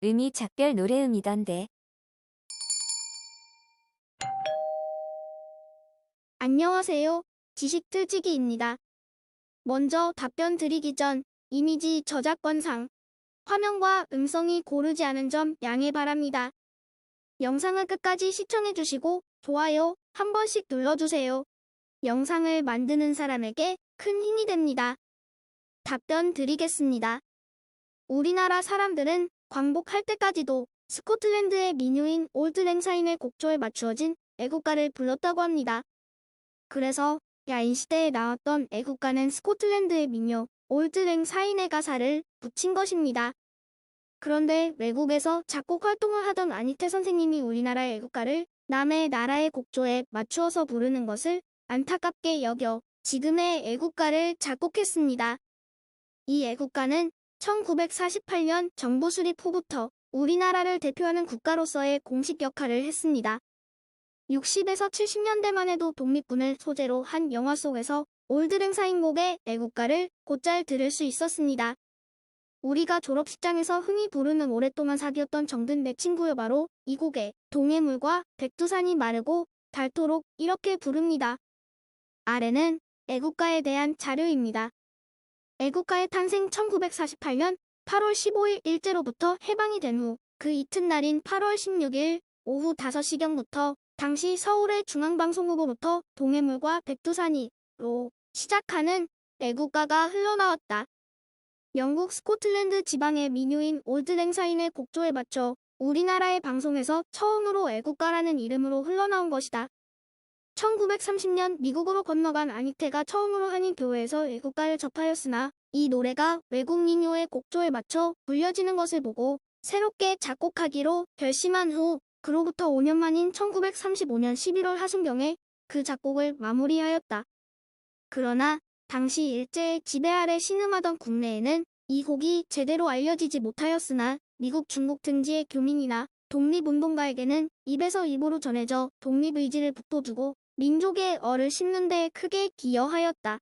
음이 작별 노래음이던데. 안녕하세요. 지식틀치기입니다. 먼저 답변 드리기 전 이미지 저작권상 화면과 음성이 고르지 않은 점 양해 바랍니다. 영상을 끝까지 시청해주시고 좋아요 한 번씩 눌러주세요. 영상을 만드는 사람에게 큰 힘이 됩니다. 답변 드리겠습니다. 우리나라 사람들은 광복할 때까지도 스코틀랜드의 민요인 올드랭사인의 곡조에 맞추어진 애국가를 불렀다고 합니다. 그래서 야인 시대에 나왔던 애국가는 스코틀랜드의 민요 올드랭사인의 가사를 붙인 것입니다. 그런데 외국에서 작곡 활동을 하던 안희태 선생님이 우리나라의 애국가를 남의 나라의 곡조에 맞추어서 부르는 것을 안타깝게 여겨 지금의 애국가를 작곡했습니다. 이 애국가는 1948년 정부 수립 후부터 우리나라를 대표하는 국가로서의 공식 역할을 했습니다. 60에서 70년대만 해도 독립군을 소재로 한 영화 속에서 올드랭사인곡의 애국가를 곧잘 들을 수 있었습니다. 우리가 졸업식장에서 흔히 부르는 오랫동안 사귀었던 정든 내 친구여 바로 이 곡의 동해물과 백두산이 마르고 닳도록 이렇게 부릅니다. 아래는 애국가에 대한 자료입니다. 애국가의 탄생 1948년 8월 15일 일제로부터 해방이 된 후 그 이튿날인 8월 16일 오후 5시경부터 당시 서울의 중앙방송국으로부터 동해물과 백두산이로 시작하는 애국가가 흘러나왔다. 영국 스코틀랜드 지방의 민요인 올드랭사인의 곡조에 맞춰 우리나라의 방송에서 처음으로 애국가라는 이름으로 흘러나온 것이다. 1930년 미국으로 건너간 안희태가 처음으로 한인 교회에서 애국가를 접하였으나 이 노래가 외국 민요의 곡조에 맞춰 불려지는 것을 보고 새롭게 작곡하기로 결심한 후 그로부터 5년 만인 1935년 11월 하순경에 그 작곡을 마무리하였다. 그러나 당시 일제의 지배 아래 신음하던 국내에는 이 곡이 제대로 알려지지 못하였으나 미국 중국 등지의 교민이나 독립운동가에게는 입에서 입으로 전해져 독립의지를 북돋우고 민족의 얼을 심는 데 크게 기여하였다.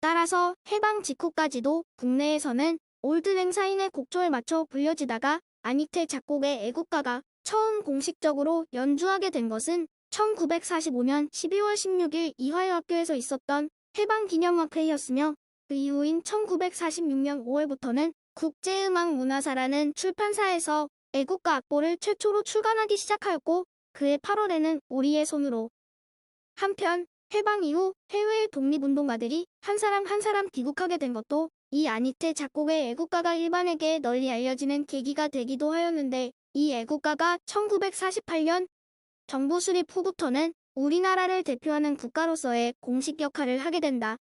따라서 해방 직후까지도 국내에서는 올드랭사인의 곡조에 맞춰 불려지다가 안희태 작곡의 애국가가 처음 공식적으로 연주하게 된 것은 1945년 12월 16일 이화여학교에서 있었던 해방기념학회였으며 그 이후인 1946년 5월부터는 국제음악문화사라는 출판사에서 애국가 악보를 최초로 출간하기 시작하였고 그해 8월에는 우리의 손으로 한편 해방 이후 해외의 독립운동가들이 한 사람 한 사람 귀국하게 된 것도 이 안희태 작곡의 애국가가 일반에게 널리 알려지는 계기가 되기도 하였는데 이 애국가가 1948년 정부 수립 후부터는 우리나라를 대표하는 국가로서의 공식 역할을 하게 된다.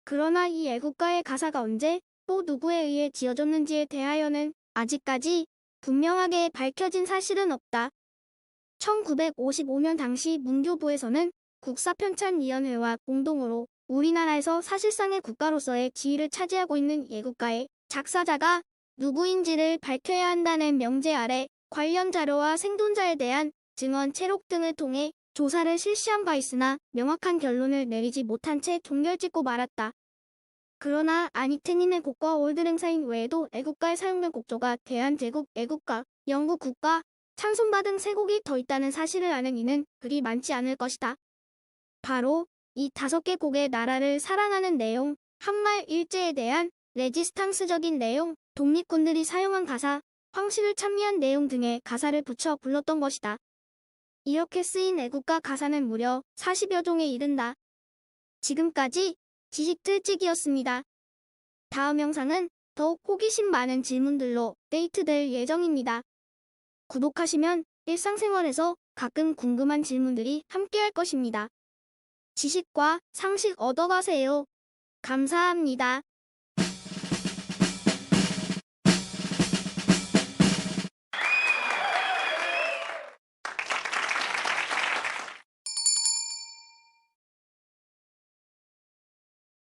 그러나 이 애국가의 가사가 언제 또 누구에 의해 지어졌는지에 대하여는 아직까지 분명하게 밝혀진 사실은 없다. 1955년 당시 문교부에서는 국사편찬위원회와 공동으로 우리나라에서 사실상의 국가로서의 지위를 차지하고 있는 애국가의 작사자가 누구인지를 밝혀야 한다는 명제 아래 관련 자료와 생존자에 대한 증언 채록 등을 통해 조사를 실시한 바 있으나 명확한 결론을 내리지 못한 채 종결짓고 말았다. 그러나 안희태님의 곡과 올드랭사인 외에도 애국가에 사용된 곡조가 대한제국 애국가, 영국 국가, 찬송가 등 세 곡이 더 있다는 사실을 아는 이는 그리 많지 않을 것이다. 바로 이 5개 곡의 나라를 사랑하는 내용, 한말 일제에 대한 레지스탕스적인 내용, 독립군들이 사용한 가사, 황실을 찬미한 내용 등의 가사를 붙여 불렀던 것이다. 이렇게 쓰인 애국가 가사는 무려 40여 종에 이른다. 지금까지 지식틀찌기였습니다. 다음 영상은 더욱 호기심 많은 질문들로 업데이트될 예정입니다. 구독하시면 일상생활에서 가끔 궁금한 질문들이 함께할 것입니다. 지식과 상식 얻어가세요. 감사합니다.